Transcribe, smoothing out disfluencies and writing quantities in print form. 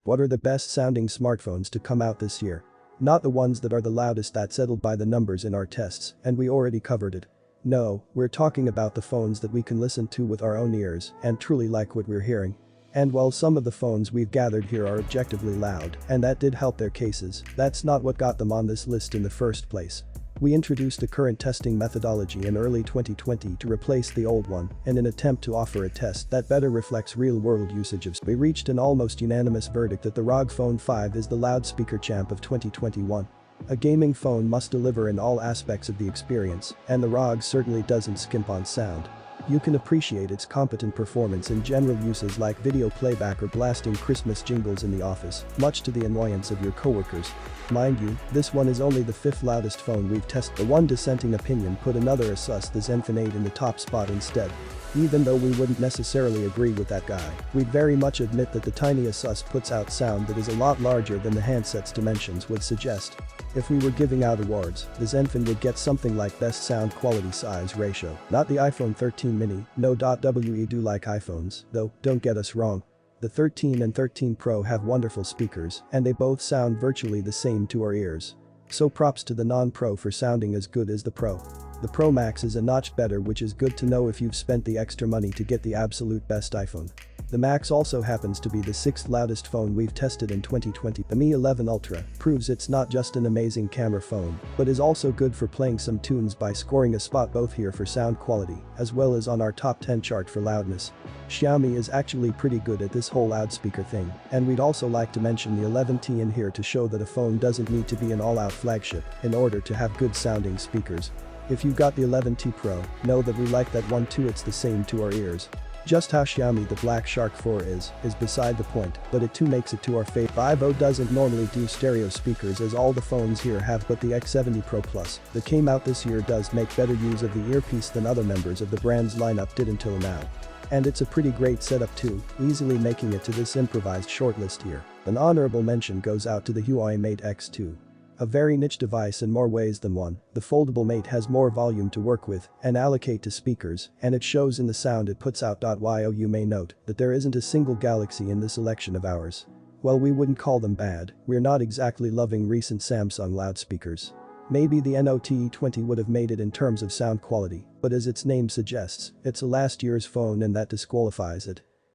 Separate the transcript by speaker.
Speaker 1: What are the best sounding smartphones to come out this year? Not the ones that are the loudest that settled by the numbers in our tests, and we already covered it. No, we're talking about the phones that we can listen to with our own ears and truly like what we're hearing. And while some of the phones we've gathered here are objectively loud, and that did help their cases, that's not what got them on this list in the first place. We introduced a current testing methodology in early 2020 to replace the old one in an attempt to offer a test that better reflects real-world usage of. We reached an almost unanimous verdict that the ROG Phone 5 is the loudspeaker champ of 2021. A gaming phone must deliver in all aspects of the experience, and the ROG certainly doesn't skimp on sound. You can appreciate its competent performance in general uses like video playback or blasting Christmas jingles in the office, much to the annoyance of your coworkers. Mind you, this one is only the 5th loudest phone we've tested. The one dissenting opinion put another Asus the Zenfone 8 in the top spot instead. Even though we wouldn't necessarily agree with that guy, we'd very much admit that the tiny Asus puts out sound that is a lot larger than the handset's dimensions would suggest. If we were giving out awards, the Zenfone would get something like best sound quality size ratio, not the iPhone 13 mini, no. We do like iPhones, though, don't get us wrong. The 13 and 13 Pro have wonderful speakers, and they both sound virtually the same to our ears. So props to the non-Pro for sounding as good as the Pro. The Pro Max is a notch better, which is good to know if you've spent the extra money to get the absolute best iPhone. The Max also happens to be the 6th loudest phone we've tested in 2020. The Mi 11 Ultra proves it's not just an amazing camera phone, but is also good for playing some tunes by scoring a spot both here for sound quality, as well as on our top 10 chart for loudness. Xiaomi is actually pretty good at this whole loudspeaker thing, and we'd also like to mention the 11T in here to show that a phone doesn't need to be an all-out flagship in order to have good sounding speakers. If you've got the 11T Pro, know that we like that one too. It's the same to our ears. Just how Xiaomi the Black Shark 4 is beside the point, but it too makes it to our fate. Vivo doesn't normally do stereo speakers as all the phones here have, but the X70 Pro Plus that came out this year does make better use of the earpiece than other members of the brand's lineup did until now. And it's a pretty great setup too, easily making it to this improvised shortlist here. An honorable mention goes out to the Huawei Mate X2. A very niche device in more ways than one, the foldable Mate has more volume to work with and allocate to speakers, and it shows in the sound it puts out. While you may note that there isn't a single Galaxy in this selection of ours. Well, we wouldn't call them bad, we're not exactly loving recent Samsung loudspeakers. Maybe the Note 20 would have made it in terms of sound quality, but as its name suggests, it's a last year's phone and that disqualifies it.